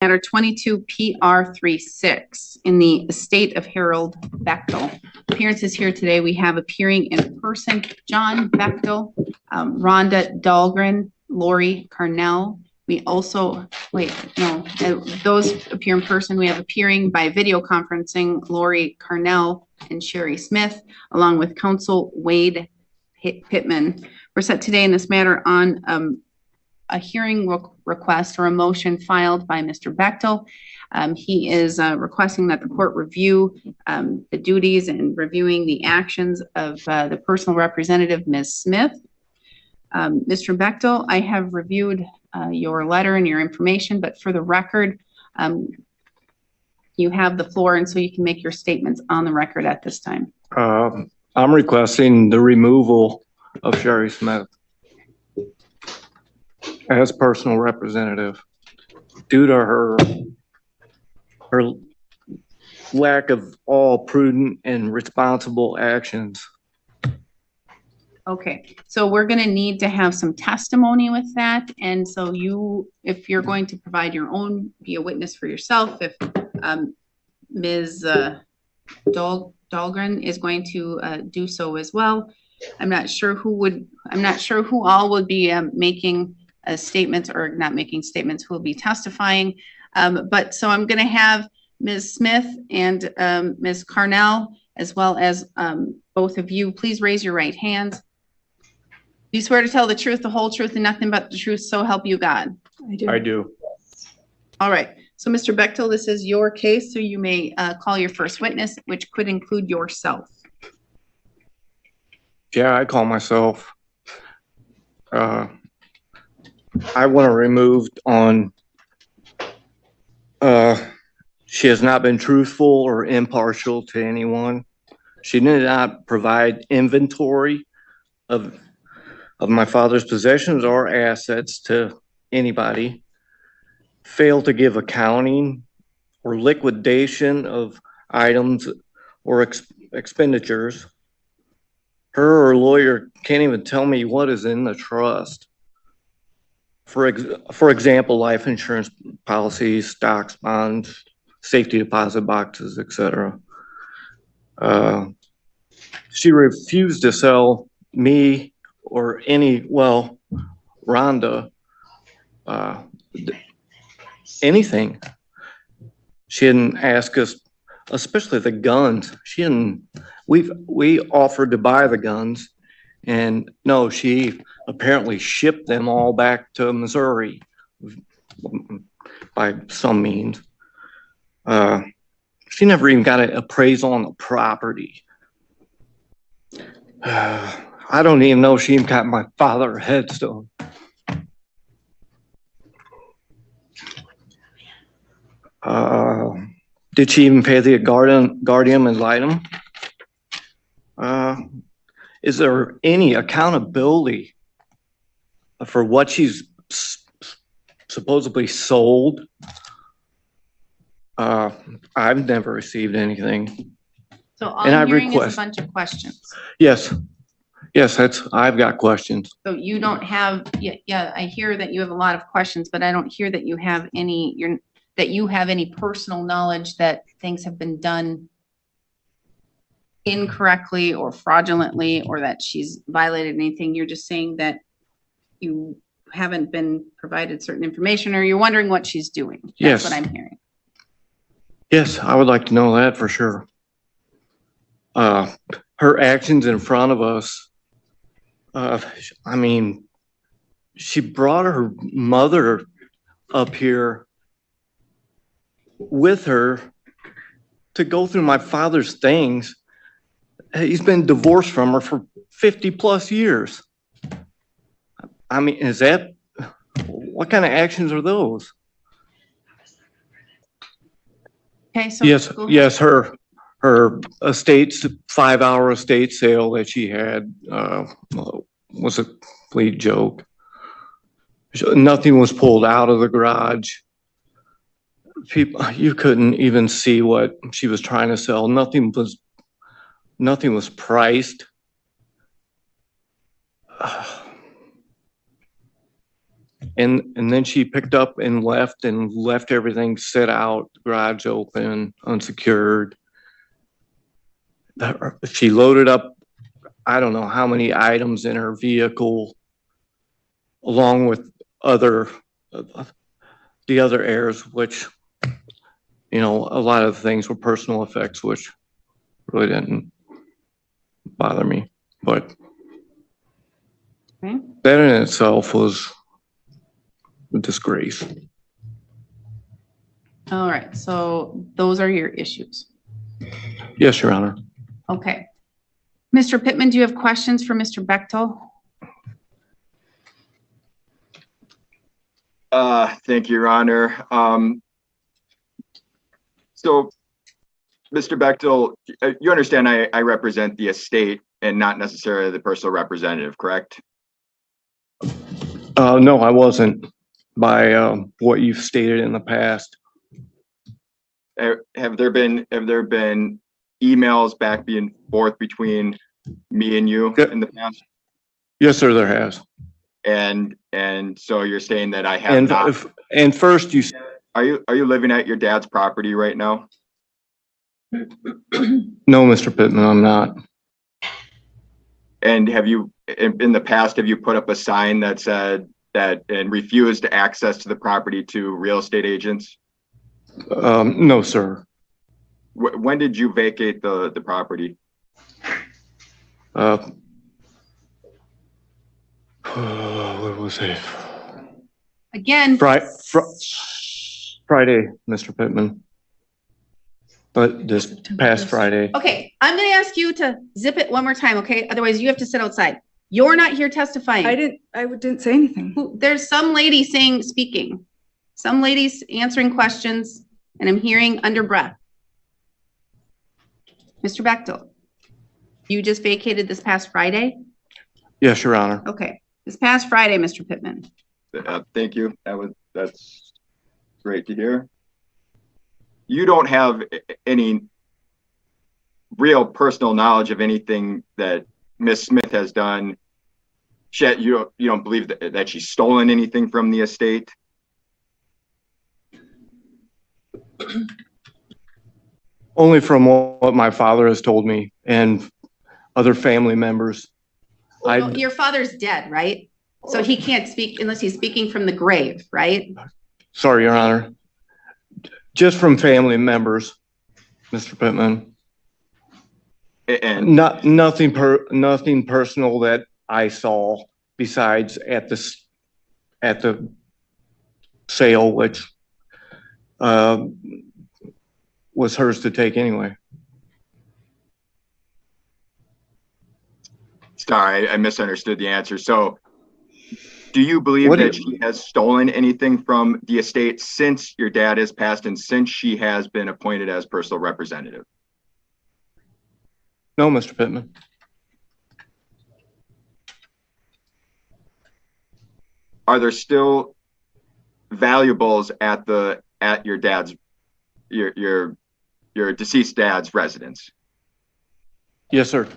matter 22 PR36 in the estate of Harold Bechtel. Appearances here today, we have appearing in person, John Bechtel, Rhonda Dahlgren, Lori Carnell. We also, those appear in person. We have appearing by video conferencing, Lori Carnell and Sherry Smith, along with counsel Wade Pittman. We're set today in this matter on a hearing request or a motion filed by Mr. Bechtel. He is requesting that the court review the duties and reviewing the actions of the personal representative, Ms. Smith. Mr. Bechtel, I have reviewed your letter and your information, but for the record, you have the floor, and so you can make your statements on the record at this time. I'm requesting the removal of Sherry Smith as personal representative due to her lack of all prudent and responsible actions. Okay, so we're going to need to have some testimony with that. And so if you're going to provide your own, be a witness for yourself, if Ms. Dahlgren is going to do so as well. I'm not sure who all would be making statements or not making statements, who will be testifying. But so I'm going to have Ms. Smith and Ms. Carnell, as well as both of you. Please raise your right hands. Do you swear to tell the truth, the whole truth, and nothing but the truth, so help you God? I do. I do. All right. So, Mr. Bechtel, this is your case, so you may call your first witness, which could include yourself. Yeah, I call myself. I want to remove on she has not been truthful or impartial to anyone. She did not provide inventory of my father's possessions or assets to anybody, failed to give accounting or liquidation of items or expenditures. Her or lawyer can't even tell me what is in the trust. For example, life insurance policies, stocks, bonds, safety deposit boxes, etc. She refused to sell me or Rhonda, anything. She didn't ask us, especially the guns. We offered to buy the guns, and no, she apparently shipped them all back to Missouri by some means. She never even got an appraisal on the property. I don't even know if she even got my father a headstone. Did she even pay the guardian ad litem? Is there any accountability for what she's supposedly sold? I've never received anything. So all I'm hearing is a bunch of questions. Yes, I've got questions. So you don't have, yeah, I hear that you have a lot of questions, but I don't hear that you have any, that you have any personal knowledge that things have been done incorrectly or fraudulently, or that she's violated anything. You're just saying that you haven't been provided certain information, or you're wondering what she's doing. That's yes. What I'm hearing. Yes, I would like to know that for sure. Her actions in front of us, I mean, she brought her mother up here with her to go through my father's things. He's been divorced from her for 50 plus years. I mean, what kind of actions are those? Okay, so yes, her estate's 5-hour estate sale that she had was a complete joke. Nothing was pulled out of the garage. You couldn't even see what she was trying to sell. Nothing was priced. And then she picked up and left everything sit out, garage open, unsecured. She loaded up, I don't know how many items in her vehicle, along with the other heirs, which, you know, a lot of things were personal effects, which really didn't bother me. But Okay. that in itself was a disgrace. All right, so those are your issues. Yes, Your Honor. Okay. Mr. Pittman, do you have questions for Mr. Bechtel? Thank you, Your Honor. So, Mr. Bechtel, you understand I represent the estate and not necessarily the personal representative, correct? No, I wasn't, by what you've stated in the past. Have there been emails back and forth between me and you in the past? Yes, sir, there has. And so you're saying that I have not. And first you. Are you living at your dad's property right now? No, Mr. Pittman, I'm not. And have you, in the past, have you put up a sign that said that and refused access to the property to real estate agents? No, sir. When did you vacate the property? What was it? Again, Friday, Mr. Pittman. But this past Friday. okay, I'm gonna ask you to zip it one more time, okay? Otherwise you have to sit outside. You're not here testifying. I didn't say anything. There's some lady speaking. Some ladies answering questions, and I'm hearing under breath. Mr. Bechtel, you just vacated this past Friday? Yes, Your Honor. Okay, this past Friday, Mr. Pittman. Thank you. That's great to hear. You don't have any real personal knowledge of anything that Miss Smith has done. You don't believe that she's stolen anything from the estate? Only from what my father has told me and other family members. Well, your father's dead, right? So he can't speak unless he's speaking from the grave, right? Sorry, Your Honor. Just from family members, Mr. Pittman. And Nothing personal that I saw besides at the sale, which was hers to take anyway. Sorry, I misunderstood the answer. So do you believe that she has stolen anything from the estate since your dad has passed and since she has been appointed as personal representative? No, Mr. Pittman. Are there still valuables at your deceased dad's residence? Yes, sir.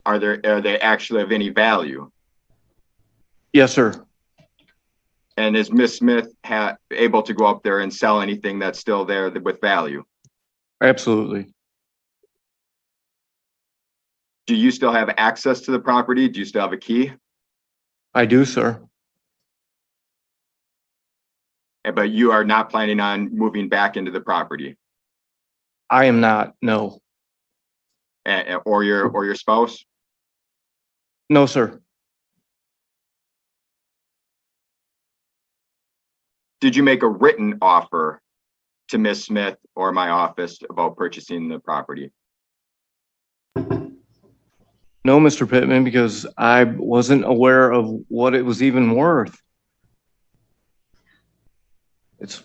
Are they actually of any value? Yes, sir. And is Miss Smith able to go up there and sell anything that's still there with value? Absolutely. Do you still have access to the property? Do you still have a key? I do, sir. But you are not planning on moving back into the property? I am not, no. Or your spouse? No, sir. Did you make a written offer to Miss Smith or my office about purchasing the property? No, Mr. Pittman, because I wasn't aware of what it was even worth. That's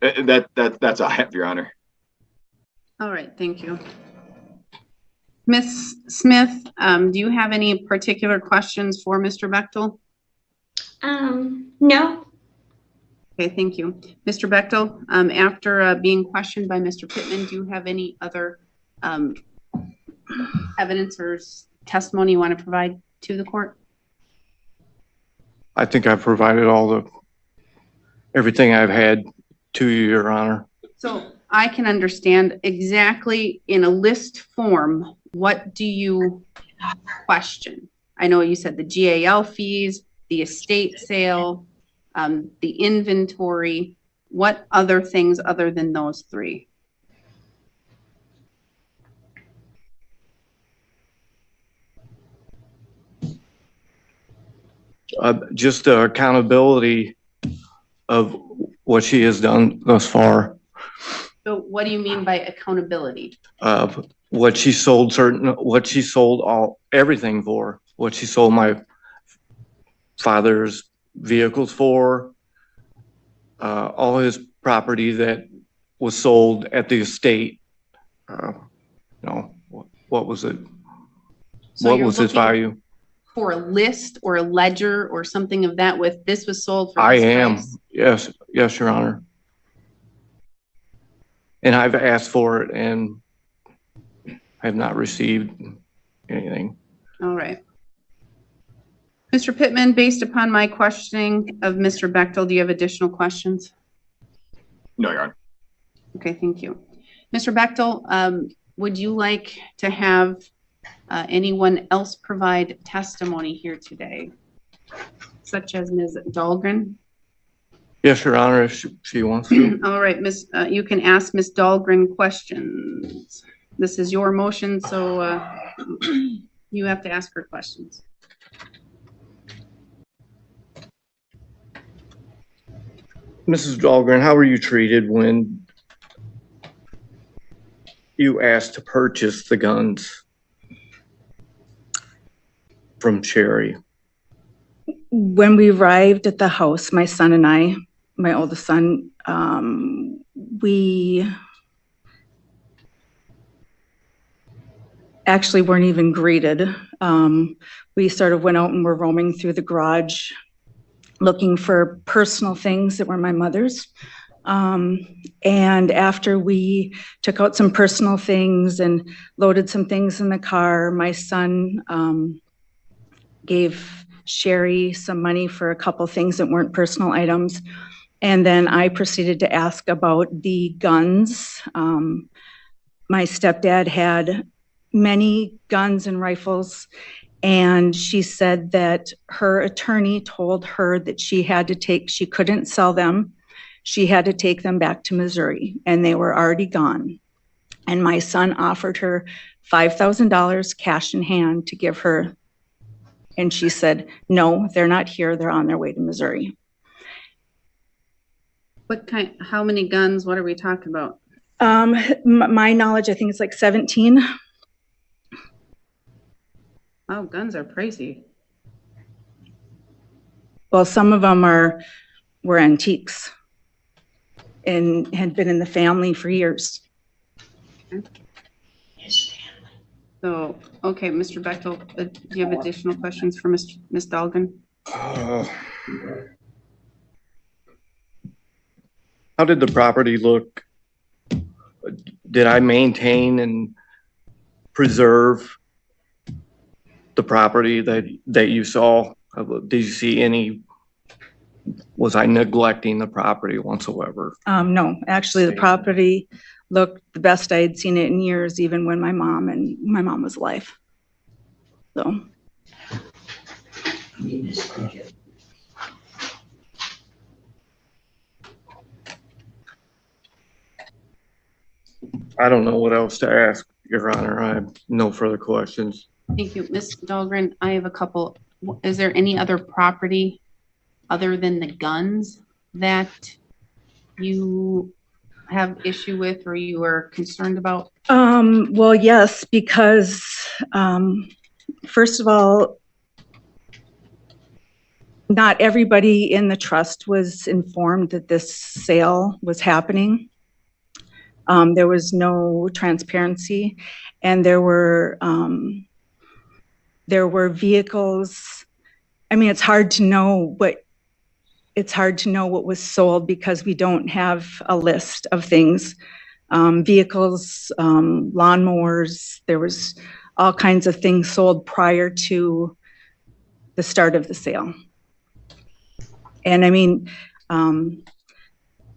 all I have, Your Honor. All right, thank you. Miss Smith, do you have any particular questions for Mr. Bechtel? No. Okay, thank you. Mr. Bechtel, after being questioned by Mr. Pittman, do you have any other evidence or testimony you want to provide to the court? I think I've provided everything I've had to you, Your Honor. So I can understand exactly in a list form, what do you question? I know you said the GAL fees, the estate sale, the inventory. What other things other than those three? Just the accountability of what she has done thus far. So what do you mean by accountability? What she sold everything for, what she sold my father's vehicles for, all his property that was sold at the estate. What was it? So What you're was its looking value? for a list or a ledger or something of that with this was sold for I this am. price? Yes, Your Honor. And I've asked for it and I have not received anything. All right. Mr. Pittman, based upon my questioning of Mr. Bechtel, do you have additional questions? No, Your Honor. Okay, thank you. Mr. Bechtel, would you like to have anyone else provide testimony here today, such as Ms. Dahlgren? Yes, Your Honor, if she wants to. All right, Miss, you can ask Ms. Dahlgren questions. This is your motion, so you have to ask her questions. Mrs. Dahlgren, how were you treated when you asked to purchase the guns from Sherry? When we arrived at the house, my son and I, my oldest son, we actually weren't even greeted. We sort of went out and were roaming through the garage looking for personal things that were my mother's. And after we took out some personal things and loaded some things in the car, my son gave Sherry some money for a couple things that weren't personal items. And then I proceeded to ask about the guns. My stepdad had many guns and rifles, and she said that her attorney told her that she couldn't sell them. She had to take them back to Missouri, and they were already gone. And my son offered her $5,000 cash in hand to give her. And she said, no, they're not here. They're on their way to Missouri. How many guns, what are we talking about? My knowledge, I think it's like 17. Oh, guns are pricey. Well, some of them were antiques and had been in the family for years. So, okay, Mr. Bechtel, do you have additional questions for Ms. Dahlgren? How did the property look? Did I maintain and preserve the property that you saw? Did you see was I neglecting the property whatsoever? No, actually the property looked the best I had seen it in years, even when my mom was alive. So. I don't know what else to ask, Your Honor. I have no further questions. Thank you. Ms. Dahlgren, I have a couple. Is there any other property other than the guns that you have issue with or you are concerned about? Well, yes, because first of all, not everybody in the trust was informed that this sale was happening. There was no transparency, and there were vehicles. I mean, it's hard to know what was sold because we don't have a list of things. Vehicles, lawnmowers, there was all kinds of things sold prior to the start of the sale. And I mean,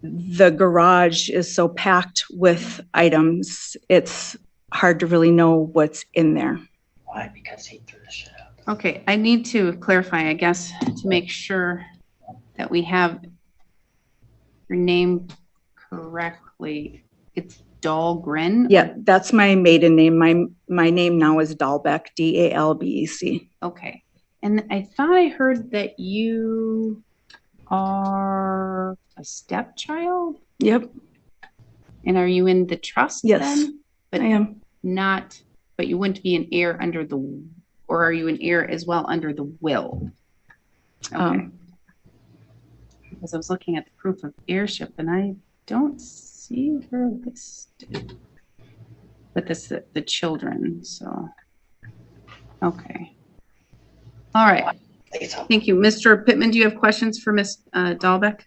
the garage is so packed with items, it's hard to really know what's in there. Why? Because he threw the shit out. Okay, I need to clarify, I guess, to make sure that we have your name correctly. It's Dahlgren? Yeah, that's my maiden name. My name now is Dahlbeck, D-A-L-B-E-C. Okay. And I thought I heard that you are a stepchild? Yep, And are you in the trust yes, then? But I am. not, but you wouldn't be an heir under the, or are you an heir as well under the will? Okay. Because I was looking at the proof of heirship and I don't see her listed. But this the children, so. Okay. All right. Thank you. Mr. Pittman, do you have questions for Ms. Dahlbeck?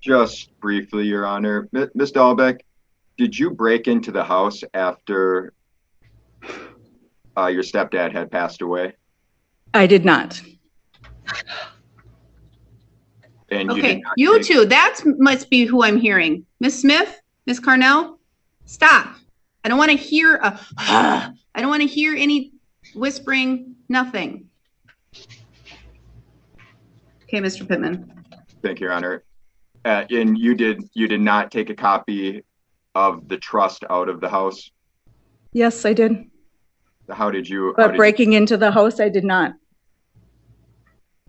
Just briefly, Your Honor. Ms. Dahlbeck, did you break into the house after your stepdad had passed away? I did not. And Okay, you two, that must be who I'm hearing. Ms. Smith, Ms. Carnell, stop. I don't want to hear I don't want to hear any whispering, nothing. Okay, Mr. Pittman. Thank you, Your Honor. And you did not take a copy of the trust out of the house? Yes, I did. How did you? But breaking into the house, I did not.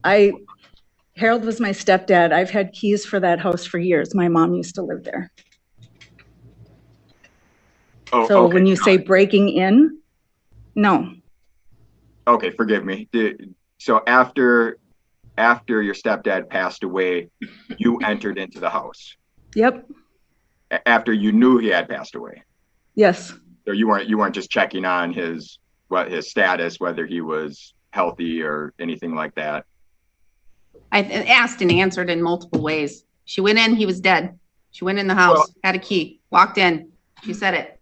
Harold was my stepdad. I've had keys for that house for years. My mom used to live there. Oh, So okay. when you say breaking in, no. Okay, forgive me. So after your stepdad passed away, you entered into the house? Yep. After you knew he had passed away? Yes. So you weren't just checking on his status, whether he was healthy or anything like that? I asked and answered in multiple ways. She went in, he was dead. She went in the house, had a key, walked in. She said it.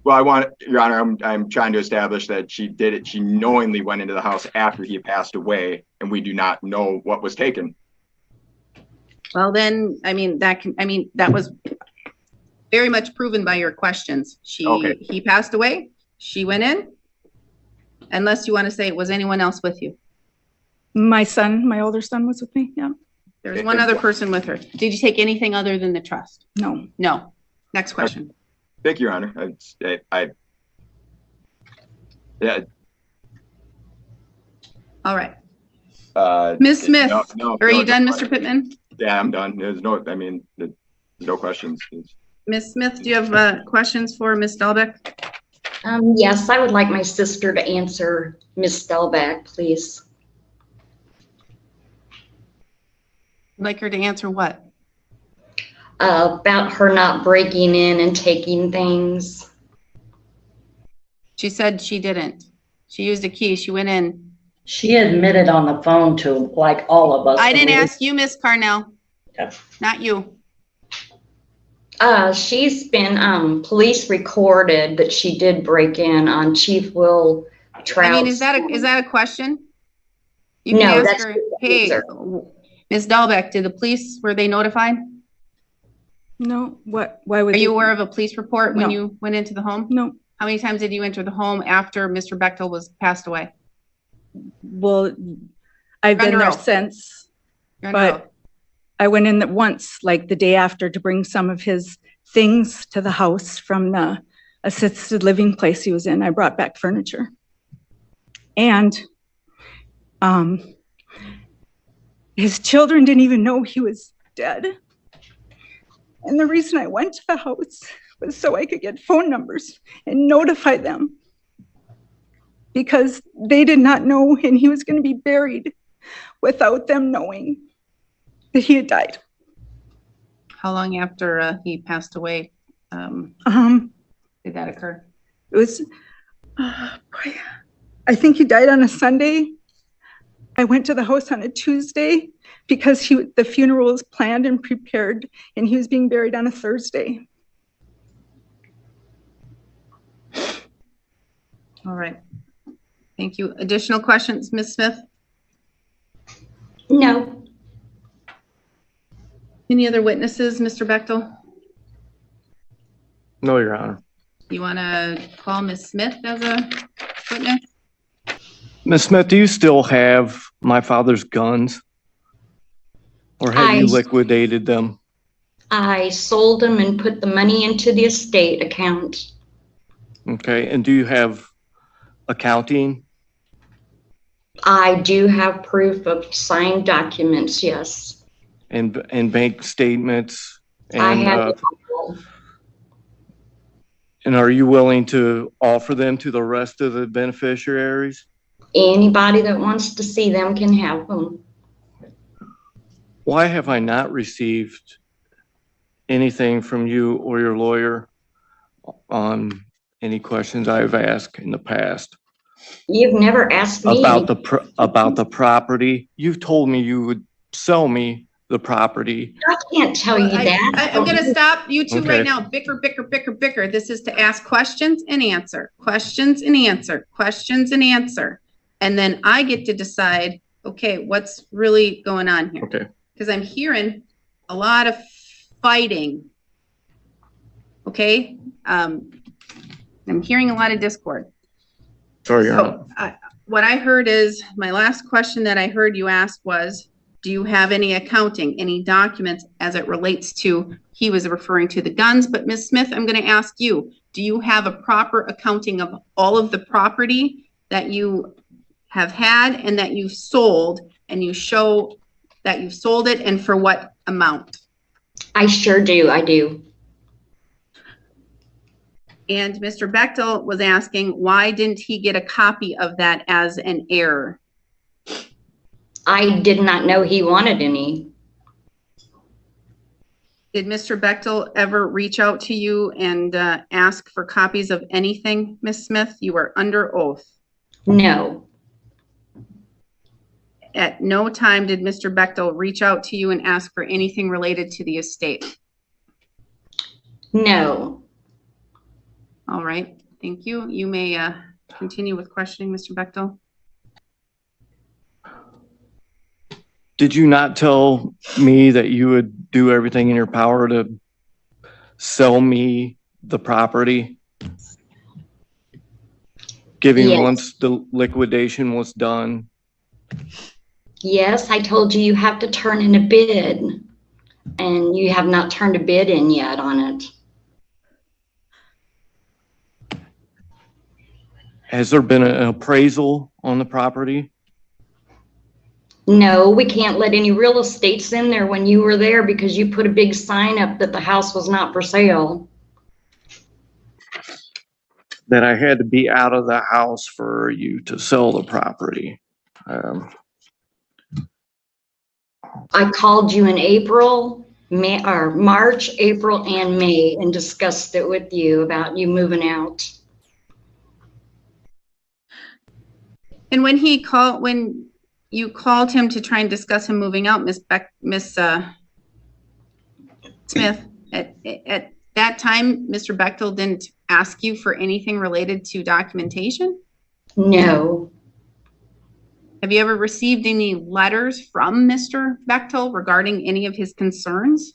Well, Your Honor, I'm trying to establish that she did it. She knowingly went into the house after he passed away, and we do not know what was taken. Well, then, that was very much proven by your questions. He passed away. She went in. Unless you want to say, was anyone else with you? My older son was with me. Yeah. There's one other person with her. Did you take anything other than the trust? No. No. Next question. Thank you, Your Honor. Yeah. All right. Ms. Smith, are you done, Mr. Pittman? Yeah, I'm done. There's no questions. Ms. Smith, do you have questions for Ms. Dahlbeck? Yes, I would like my sister to answer Ms. Dahlbeck, please. Like her to answer what? About her not breaking in and taking things. She said she didn't. She used a key. She went in. She admitted on the phone to like all of us. I didn't ask you, Miss Carnell. Yeah. Not you. She's been police recorded that she did break in on Chief Will Trout. I mean, is that a question? You No, can ask that's her, the hey, answer. Ms. Dahlbeck, were they notified? No. What? Why would? Are you aware of a police report when No. you went into the home? No. How many times did you enter the home after Mr. Bechtel was passed away? Well, I've been there since, but I went in once, like the day after, to bring some of his things to the house from the assisted living place he was in. I brought back furniture. And his children didn't even know he was dead. And the reason I went to the house was so I could get phone numbers and notify them, because they did not know, and he was going to be buried without them knowing that he had died. How long after he passed away did that occur? It was, I think he died on a Sunday. I went to the house on a Tuesday because the funeral was planned and prepared, and he was being buried on a Thursday. All right. Thank you. Additional questions, Ms. Smith? No. Any other witnesses, Mr. Bechtel? No, Your Honor. You want to call Ms. Smith as a witness? Ms. Smith, do you still have my father's guns? Or have you I- liquidated them? I sold them and put the money into the estate account. Okay, and do you have accounting? I do have proof of signed documents, yes. And bank statements? I And, have, and are you willing to offer them to the rest of the beneficiaries? anybody that wants to see them can have them. Why have I not received anything from you or your lawyer on any questions I've asked in the past You've never asked me. about the property? You've told me you would sell me the property. I can't tell you that. I'm going to stop you two Okay. right now. Bicker, bicker, bicker, bicker. This is to ask questions and answer, questions and answer, questions and answer. And then I get to decide, okay, what's really going on here? Okay. Because I'm hearing a lot of fighting. Okay? I'm hearing a lot of discord. Sorry, Your Honor. So what I heard is, my last question that I heard you ask was, do you have any accounting, any documents as it relates to, he was referring to the guns, but Ms. Smith, I'm going to ask you, do you have a proper accounting of all of the property that you have had and that you've sold, and you show that you've sold it and for what amount? I sure do, I do. And Mr. Bechtel was asking, why didn't he get a copy of that as an error? I did not know he wanted any. Did Mr. Bechtel ever reach out to you and ask for copies of anything, Ms. Smith? You are under oath. No, At no time did Mr. Bechtel reach out to you and ask for anything related to the estate. no. All right, thank you. You may continue with questioning, Mr. Bechtel. Did you not tell me that you would do everything in your power to sell me the property? Giving Yes. once the liquidation was done? Yes, I told you you have to turn in a bid, and you have not turned a bid in yet on it. Has there been an appraisal on the property? No, we can't let any real estates in there when you were there because you put a big sign up that the house was not for sale. That I had to be out of the house for you to sell the property? I called you in April, May, or March, April, and May and discussed it with you about you moving out. And when you called him to try and discuss him moving out, Ms. Smith, at that time, Mr. Bechtel didn't ask you for anything related to documentation? No, Have you ever received any letters from Mr. Bechtel regarding any of his concerns?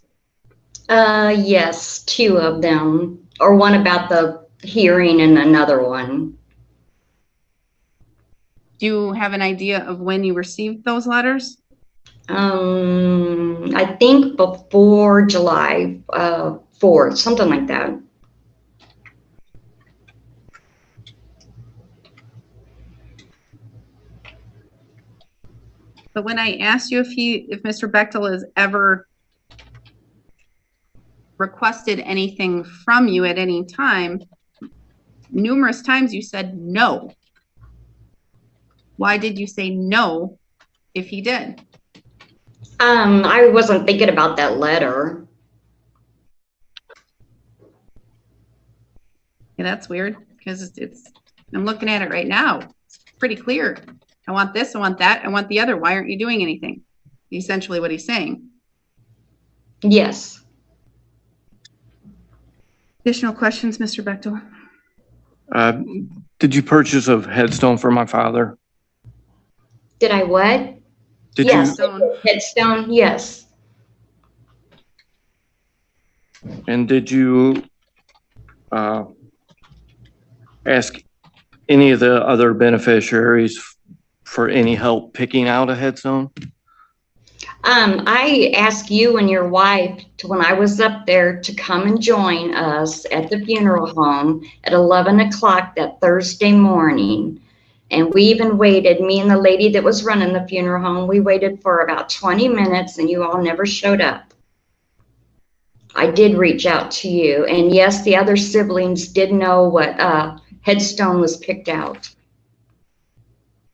yes, 2 of them, or one about the hearing and another one. Do you have an idea of when you received those letters? I think before July 4th, something like that. But when I asked you if Mr. Bechtel has ever requested anything from you at any time, numerous times you said no. Why did you say no if he did? I wasn't thinking about that letter. Yeah, that's weird because I'm looking at it right now. It's pretty clear. I want this, I want that, I want the other. Why aren't you doing anything? Essentially what he's saying. Yes. Additional questions, Mr. Bechtel? Did you purchase a headstone for my father? Did I what? Did Yes. you? Headstone, yes. And did you ask any of the other beneficiaries for any help picking out a headstone? I asked you and your wife to, when I was up there, to come and join us at the funeral home at 11 o'clock that Thursday morning. And we even waited, me and the lady that was running the funeral home, we waited for about 20 minutes and you all never showed up. I did reach out to you. And yes, the other siblings did know what headstone was picked out.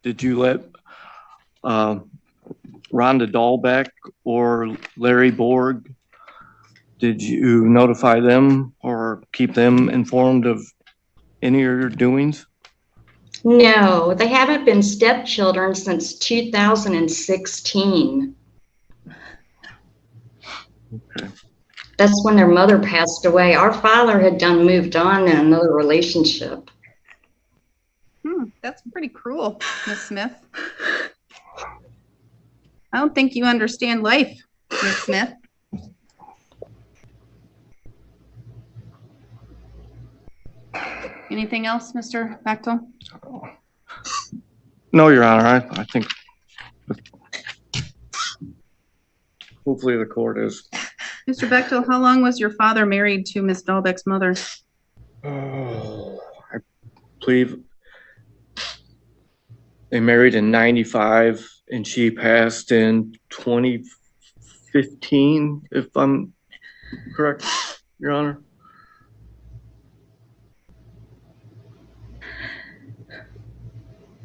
Did you let Rhonda Dahlbeck or Larry Borg, did you notify them or keep them informed of any of your doings? No, they haven't been stepchildren since 2016. Okay. That's when their mother passed away. Our father had moved on in another relationship. That's pretty cruel, Miss Smith. I don't think you understand life, Miss Smith. Anything else, Mr. Bechtel? No, Your Honor, I think hopefully the court is. Mr. Bechtel, how long was your father married to Miss Dahlbeck's mother? I believe they married in 95 and she passed in 2015, if I'm correct, Your Honor.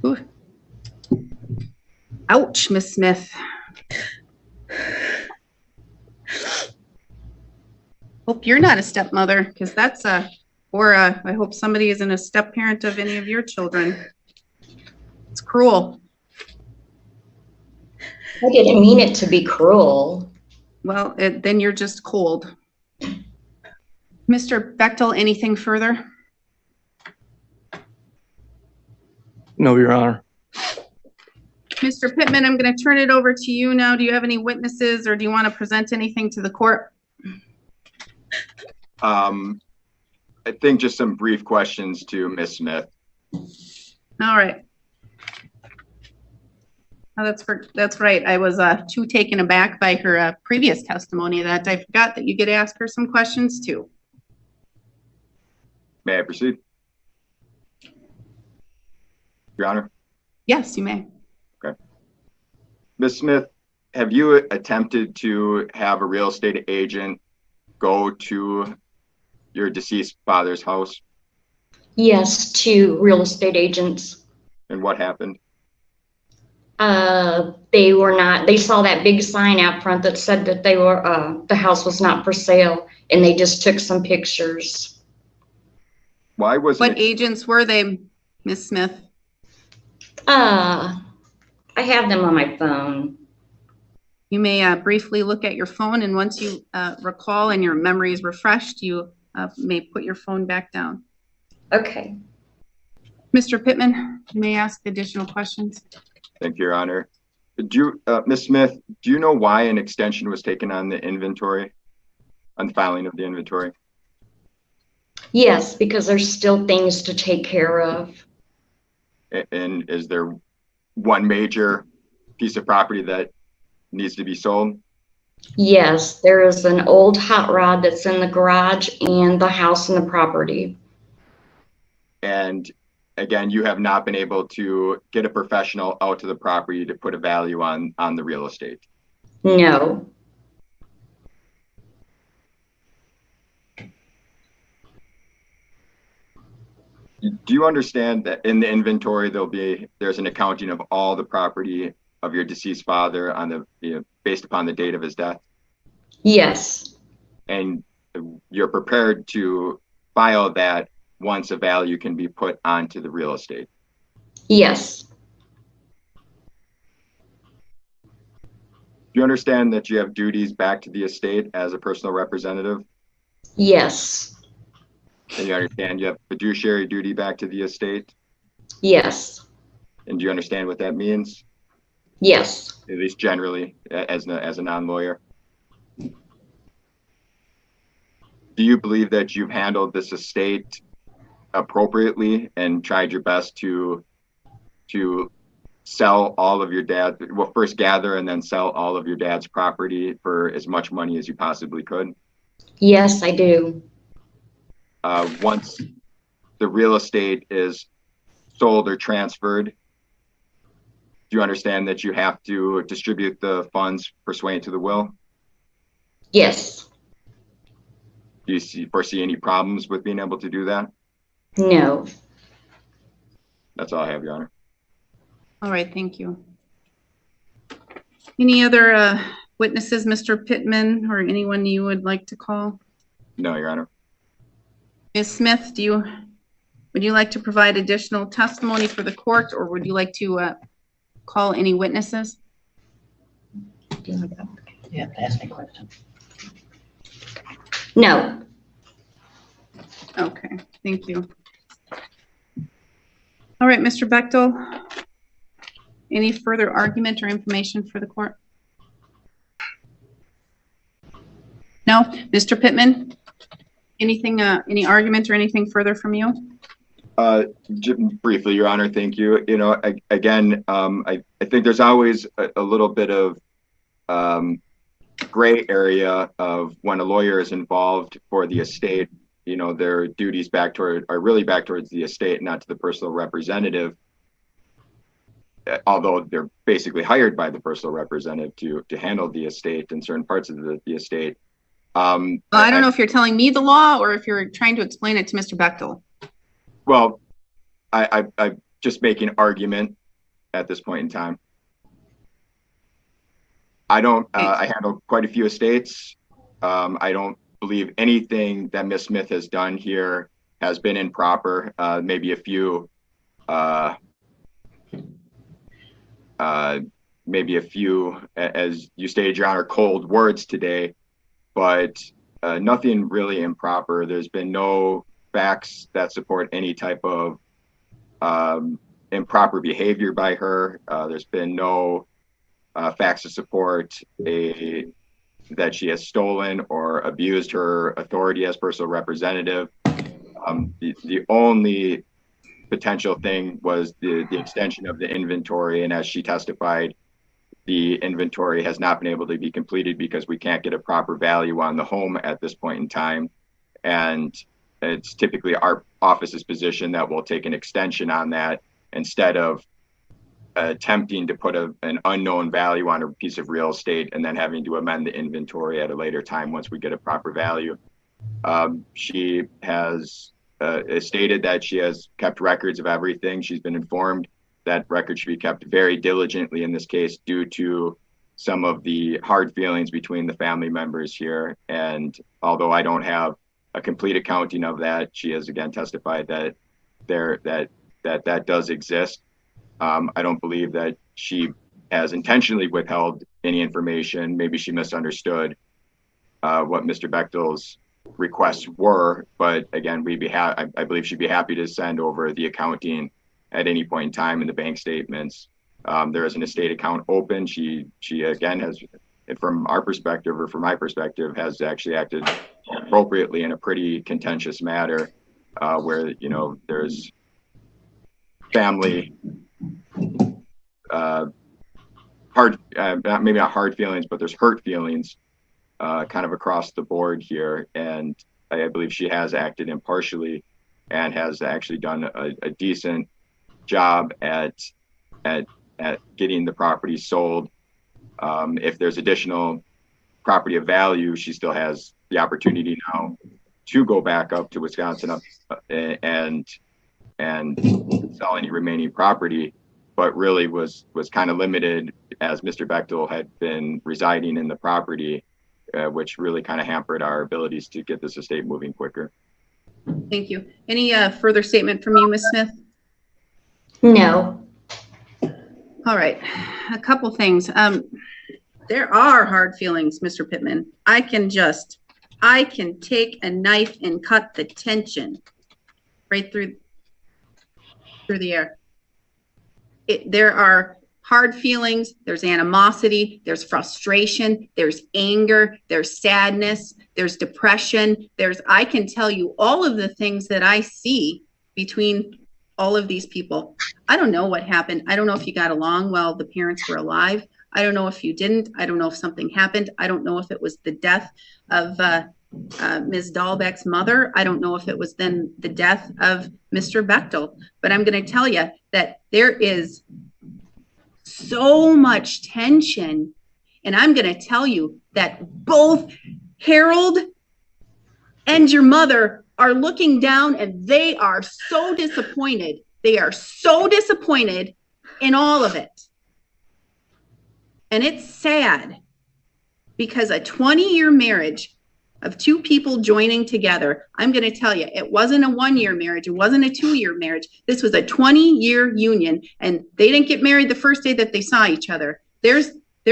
Ooh. Ouch, Miss Smith. Hope you're not a stepmother, because that's I hope somebody isn't a step parent of any of your children. It's cruel. I didn't mean it to be cruel. Well, then you're just cold. Mr. Bechtel, anything further? No, Your Honor. Mr. Pittman, I'm going to turn it over to you now. Do you have any witnesses or do you want to present anything to the court? I think just some brief questions to Ms. Smith. All right. Oh, that's right. I was too taken aback by her previous testimony that I forgot that you get to ask her some questions too. May I proceed? Your Honor? Yes, you may. Okay. Ms. Smith, have you attempted to have a real estate agent go to your deceased father's house? Yes, to real estate agents. And what happened? They were not, they saw that big sign out front that said that they were, the house was not for sale, and they just took some pictures. Why wasn't What agents were they, Ms. Smith? I have them on my phone. You may briefly look at your phone, and once you recall and your memory is refreshed, you may put your phone back down. Okay. Mr. Pittman, you may ask additional questions. Thank you, Your Honor. Ms. Smith, do you know why an extension was taken on the inventory, on the filing of the inventory? Yes, because there's still things to take care of. And is there one major piece of property that needs to be sold? Yes, there is an old hot rod that's in the garage and the house and the property. And again, you have not been able to get a professional out to the property to put a value on the real estate? No. Do you understand that in the inventory there's an accounting of all the property of your deceased father on the based upon the date of his death? Yes. And you're prepared to file that once a value can be put onto the real estate? Yes. Do you understand that you have duties back to the estate as a personal representative? Yes. And you understand you have fiduciary duty back to the estate? Yes. And do you understand what that means? Yes. At least generally, as a non-lawyer? do you believe that you've handled this estate appropriately and tried your best to sell all of your well, first gather and then sell all of your dad's property for as much money as you possibly could? Yes, I do. Once the real estate is sold or transferred, do you understand that you have to distribute the funds pursuant to the will? Yes. Do you foresee any problems with being able to do that? No. That's all I have, Your Honor. All right, thank you. Any other witnesses, Mr. Pittman, or anyone you would like to call? No, Your Honor. Ms. Smith, would you like to provide additional testimony for the court, or would you like to call any witnesses? You have to ask me a question. No. Okay, thank you. All right, Mr. Bechtel, any further argument or information for the court? No? Mr. Pittman, anything, any argument or anything further from you? Briefly, Your Honor, thank you. You know, again, I think there's always a little bit of gray area of when a lawyer is involved for the estate. You know, their duties are really back towards the estate, not to the personal representative. Although they're basically hired by the personal representative to handle the estate and certain parts of the estate. Well, I don't know if you're telling me the law or if you're trying to explain it to Mr. Bechtel. Well, I'm just making argument at this point in time. I handle quite a few estates. I don't believe anything that Ms. Smith has done here has been improper. Maybe a few, as you stated, Your Honor, cold words today, but nothing really improper. There's been no facts that support any type of improper behavior by her. There's been no facts to support that she has stolen or abused her authority as personal representative. The only potential thing was the extension of the inventory, and as she testified, the inventory has not been able to be completed because we can't get a proper value on the home at this point in time. And it's typically our office's position that we'll take an extension on that instead of attempting to put an unknown value on a piece of real estate and then having to amend the inventory at a later time once we get a proper value. She has stated that she has kept records of everything. She's been informed that records should be kept very diligently in this case due to some of the hard feelings between the family members here. And although I don't have a complete accounting of that, she has again testified that that does exist. I don't believe that she has intentionally withheld any information. Maybe she misunderstood what Mr. Bechtel's requests were, but again, I believe she'd be happy to send over the accounting at any point in time in the bank statements. There is an estate account open. She again has, from our perspective or from my perspective, has actually acted appropriately in a pretty contentious matter where, you know, there's family maybe not hard feelings, but there's hurt feelings kind of across the board here. And I believe she has acted impartially and has actually done a decent job at getting the property sold. If there's additional property of value, she still has the opportunity now to go back up to Wisconsin and sell any remaining property, but really was kind of limited as Mr. Bechtel had been residing in the property, which really kind of hampered our abilities to get this estate moving quicker. Thank you. Any further statement from you, Ms. Smith? No. All right, a couple things. There are hard feelings, Mr. Pittman. I can take a knife and cut the tension right through the air. There are hard feelings, there's animosity, there's frustration, there's anger, there's sadness, there's depression. I can tell you all of the things that I see between all of these people. I don't know what happened. I don't know if you got along while the parents were alive. I don't know if you didn't. I don't know if something happened. I don't know if it was the death of Ms. Dahlbeck's mother. I don't know if it was then the death of Mr. Bechtel. But I'm going to tell you that there is so much tension. And I'm going to tell you that both Harold and your mother are looking down and they are so disappointed. They are so disappointed in all of it. And it's sad because a 20-year marriage of two people joining together, I'm going to tell you, it wasn't a 1-year marriage. It wasn't a 2-year marriage. This was a 20-year union, and they didn't get married the first day that they saw each other. There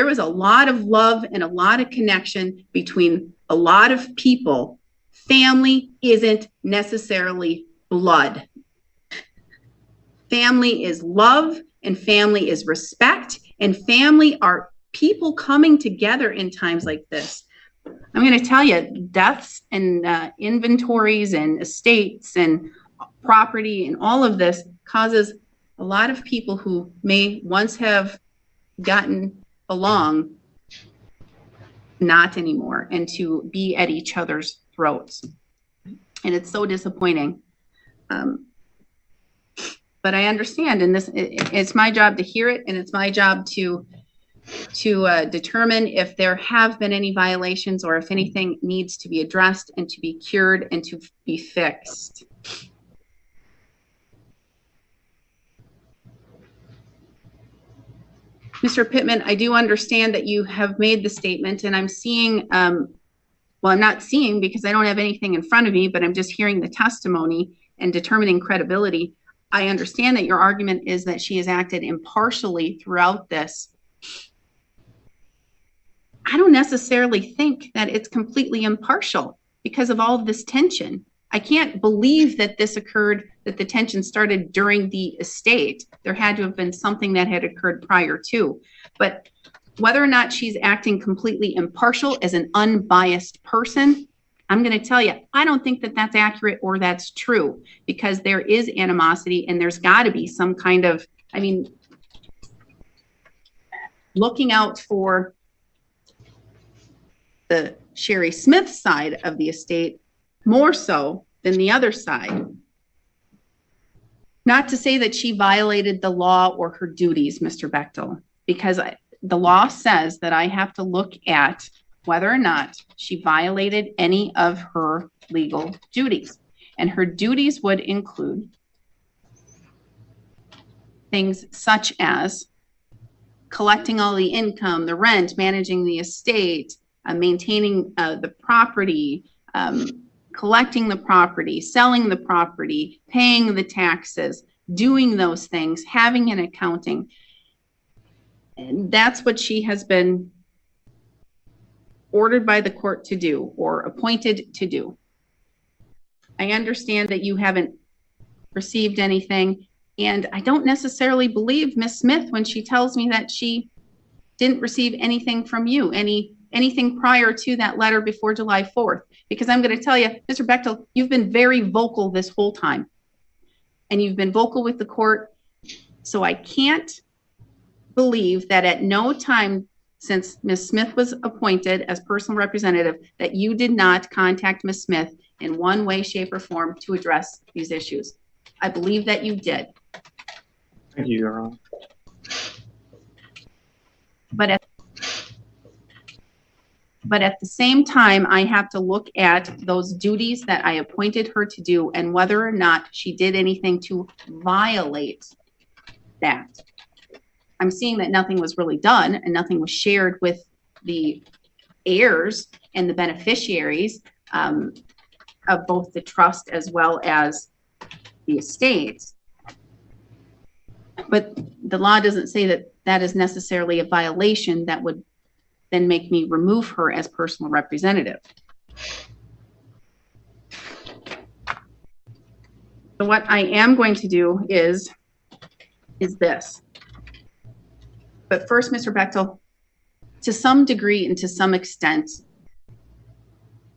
was a lot of love and a lot of connection between a lot of people. Family isn't necessarily blood. Family is love, and family is respect, and family are people coming together in times like this. I'm going to tell you, deaths and inventories and estates and property and all of this causes a lot of people who may once have gotten along not anymore, and to be at each other's throats. And it's so disappointing. But I understand, and it's my job to hear it, and it's my job to determine if there have been any violations or if anything needs to be addressed and to be cured and to be fixed. Mr. Pittman, I do understand that you have made the statement, and I'm seeing, well, I'm not seeing because I don't have anything in front of me, but I'm just hearing the testimony and determining credibility. I understand that your argument is that she has acted impartially throughout this. I don't necessarily think that it's completely impartial because of all of this tension. I can't believe that this occurred, that the tension started during the estate. There had to have been something that had occurred prior to. But whether or not she's acting completely impartial as an unbiased person, I'm going to tell you, I don't think that that's accurate or that's true, because there is animosity and there's got to be some kind of, I mean, looking out for the Sherry Smith side of the estate more so than the other side. Not to say that she violated the law or her duties, Mr. Bechtel, because the law says that I have to look at whether or not she violated any of her legal duties. And her duties would include things such as collecting all the income, the rent, managing the estate, maintaining the property, collecting the property, selling the property, paying the taxes, doing those things, having an accounting. And that's what she has been ordered by the court to do or appointed to do. I understand that you haven't received anything, and I don't necessarily believe Ms. Smith when she tells me that she didn't receive anything from you, anything prior to that letter before July 4th, because I'm going to tell you, Mr. Bechtel, you've been very vocal this whole time, and you've been vocal with the court. So I can't believe that at no time since Ms. Smith was appointed as personal representative that you did not contact Ms. Smith in one way, shape, or form to address these issues. I believe that you did. Thank you, Your Honor. But at the same time, I have to look at those duties that I appointed her to do and whether or not she did anything to violate that. I'm seeing that nothing was really done and nothing was shared with the heirs and the beneficiaries of both the trust as well as the estates. But the law doesn't say that that is necessarily a violation that would then make me remove her as personal representative. So what I am going to do is this. But first, Mr. Bechtel, to some degree and to some extent,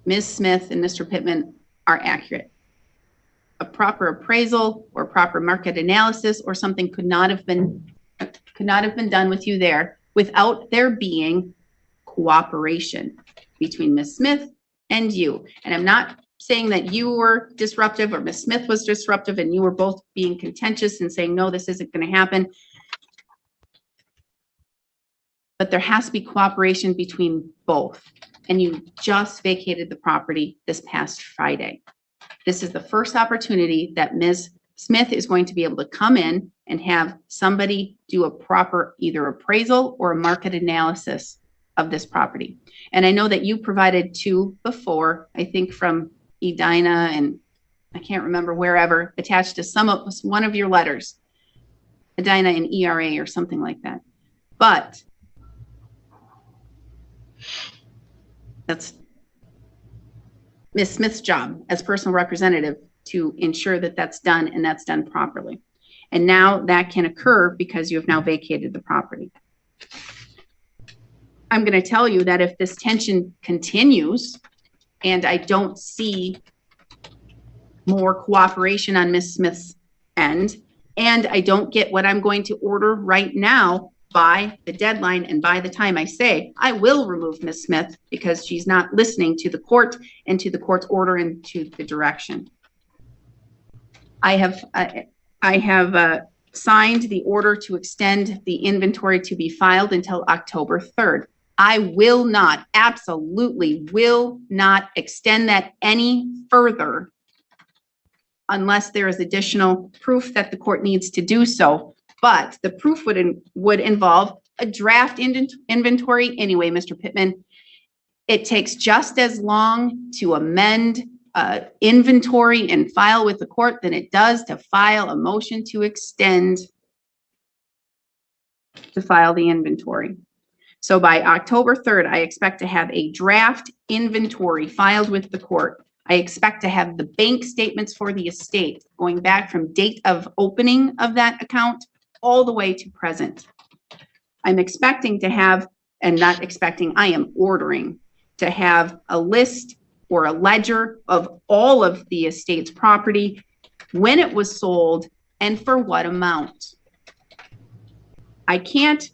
Ms. Smith and Mr. Pittman are accurate. A proper appraisal or proper market analysis or something could not have been done with you there without there being cooperation between Ms. Smith and you. And I'm not saying that you were disruptive or Ms. Smith was disruptive and you were both being contentious and saying, no, this isn't going to happen. But there has to be cooperation between both. And you just vacated the property this past Friday. This is the first opportunity that Ms. Smith is going to be able to come in and have somebody do a proper either appraisal or a market analysis of this property. And I know that you provided two before, I think from Edina and I can't remember wherever, attached to one of your letters, Edina and ERA or something like that. But that's Ms. Smith's job as personal representative to ensure that that's done and that's done properly. And now that can occur because you have now vacated the property. I'm going to tell you that if this tension continues and I don't see more cooperation on Ms. Smith's end, and I don't get what I'm going to order right now by the deadline and by the time I say, I will remove Ms. Smith because she's not listening to the court and to the court's order and to the direction. I have signed the order to extend the inventory to be filed until October 3rd. I will not, absolutely will not extend that any further unless there is additional proof that the court needs to do so. But the proof would involve a draft inventory anyway, Mr. Pittman. It takes just as long to amend inventory and file with the court than it does to file a motion to extend to file the inventory. So by October 3rd, I expect to have a draft inventory filed with the court. I expect to have the bank statements for the estate going back from date of opening of that account all the way to present. I'm expecting to have, and not expecting, I am ordering to have a list or a ledger of all of the estate's property, when it was sold, and for what amount. I can't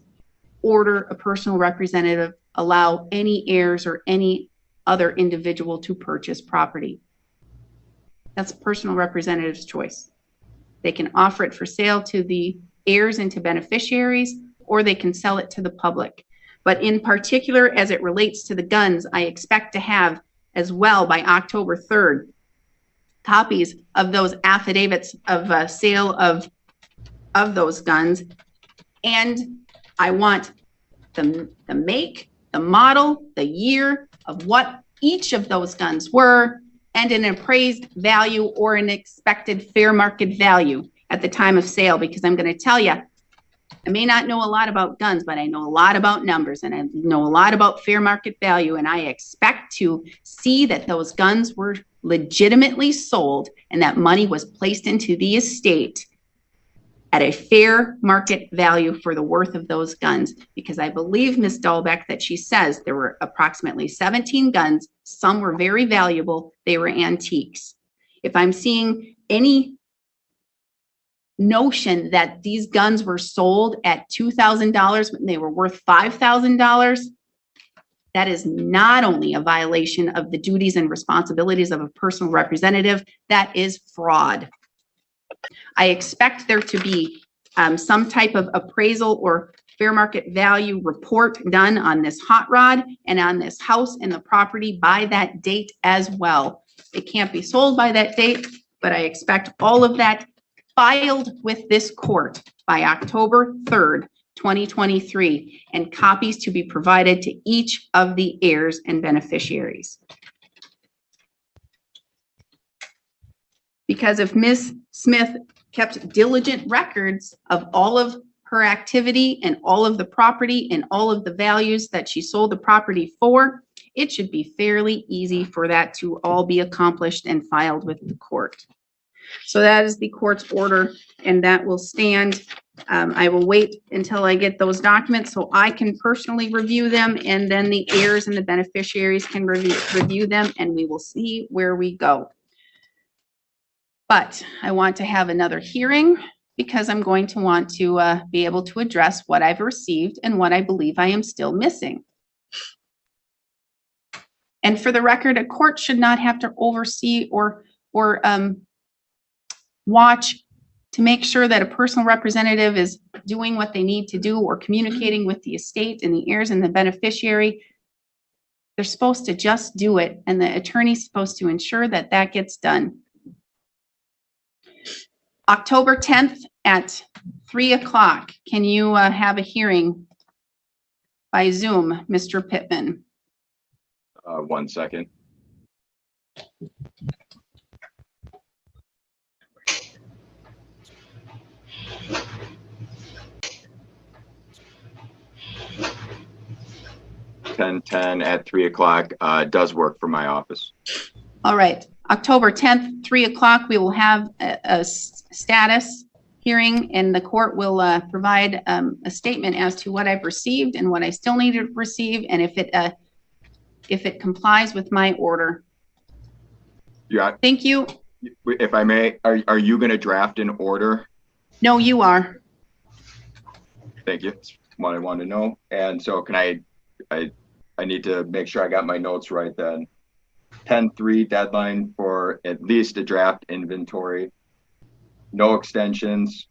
order a personal representative allow any heirs or any other individual to purchase property. That's a personal representative's choice. They can offer it for sale to the heirs and to beneficiaries, or they can sell it to the public. But in particular, as it relates to the guns, I expect to have as well by October 3rd, copies of those affidavits of sale of those guns. And I want the make, the model, the year of what each of those guns were, and an appraised value or an expected fair market value at the time of sale, because I'm going to tell you, I may not know a lot about guns, but I know a lot about numbers and I know a lot about fair market value. And I expect to see that those guns were legitimately sold and that money was placed into the estate at a fair market value for the worth of those guns. Because I believe Ms. Dahlbeck that she says there were approximately 17 guns. Some were very valuable. They were antiques. If I'm seeing any notion that these guns were sold at $2,000 when they were worth $5,000, that is not only a violation of the duties and responsibilities of a personal representative, that is fraud. I expect there to be some type of appraisal or fair market value report done on this hot rod and on this house and the property by that date as well. It can't be sold by that date, but I expect all of that filed with this court by October 3rd, 2023, and copies to be provided to each of the heirs and beneficiaries. Because if Ms. Smith kept diligent records of all of her activity and all of the property and all of the values that she sold the property for, it should be fairly easy for that to all be accomplished and filed with the court. So that is the court's order, and that will stand. I will wait until I get those documents so I can personally review them, and then the heirs and the beneficiaries can review them, and we will see where we go. But I want to have another hearing because I'm going to want to be able to address what I've received and what I believe I am still missing. And for the record, a court should not have to oversee or watch to make sure that a personal representative is doing what they need to do or communicating with the estate and the heirs and the beneficiary. They're supposed to just do it, and the attorney's supposed to ensure that that gets done. October 10th at 3 o'clock, can you have a hearing by Zoom, Mr. Pittman? 1 second. (10:10) at 3 o'clock does work for my office. All right, October 10th, 3 o'clock, we will have a status hearing, and the court will provide a statement as to what I've received and what I still need to receive, and if it complies with my order. Yeah. Thank you. If I may, are you going to draft an order? No, you are. Thank you. That's what I wanted to know. And so can I need to make sure I got my notes right then. 10/3 deadline for at least a draft inventory. No extensions.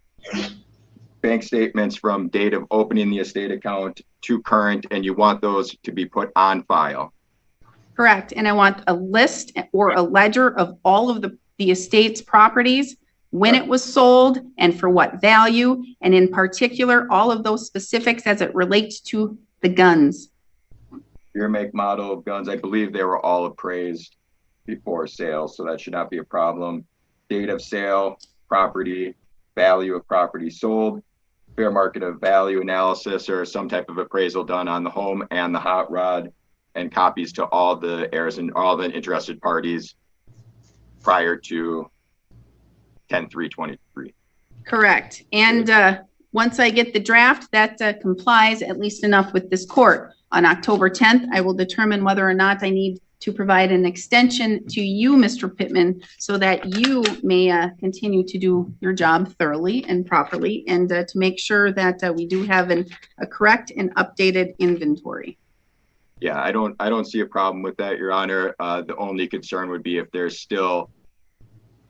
Bank statements from date of opening the estate account to current, and you want those to be put on file. Correct. And I want a list or a ledger of all of the estate's properties, when it was sold and for what value, and in particular, all of those specifics as it relates to the guns. Year, make, model of guns, I believe they were all appraised before sale, so that should not be a problem. Date of sale, property, value of property sold, fair market of value analysis or some type of appraisal done on the home and the hot rod, and copies to all the heirs and all the interested parties prior to 10/3/23. Correct. And once I get the draft, that complies at least enough with this court. On October 10th, I will determine whether or not I need to provide an extension to you, Mr. Pittman, so that you may continue to do your job thoroughly and properly, and to make sure that we do have a correct and updated inventory. Yeah, I don't see a problem with that, Your Honor. The only concern would be if there's still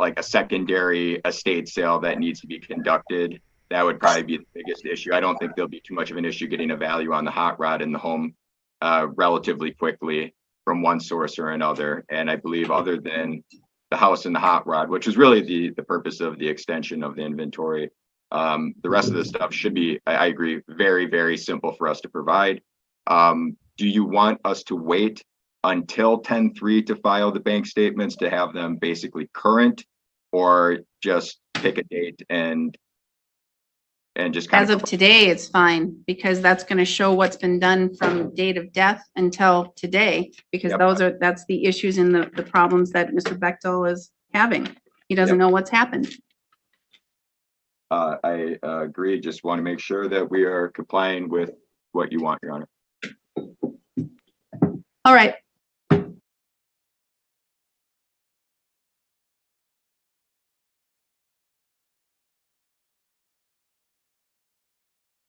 like a secondary estate sale that needs to be conducted. That would probably be the biggest issue. I don't think there'll be too much of an issue getting a value on the hot rod in the home relatively quickly from one source or another. And I believe other than the house and the hot rod, which is really the purpose of the extension of the inventory, the rest of the stuff should be, I agree, very, very simple for us to provide. Do you want us to wait until 10/3 to file the bank statements to have them basically current, or just pick a date and just kind As of today, it's fine, because that's going to show what's been done from date of death until today, because Yep. that's the issues and the problems that Mr. Bechtel is having. He doesn't Yep. know what's happened. I agree. Just want to make sure that we are complying with what you want, Your Honor. All right,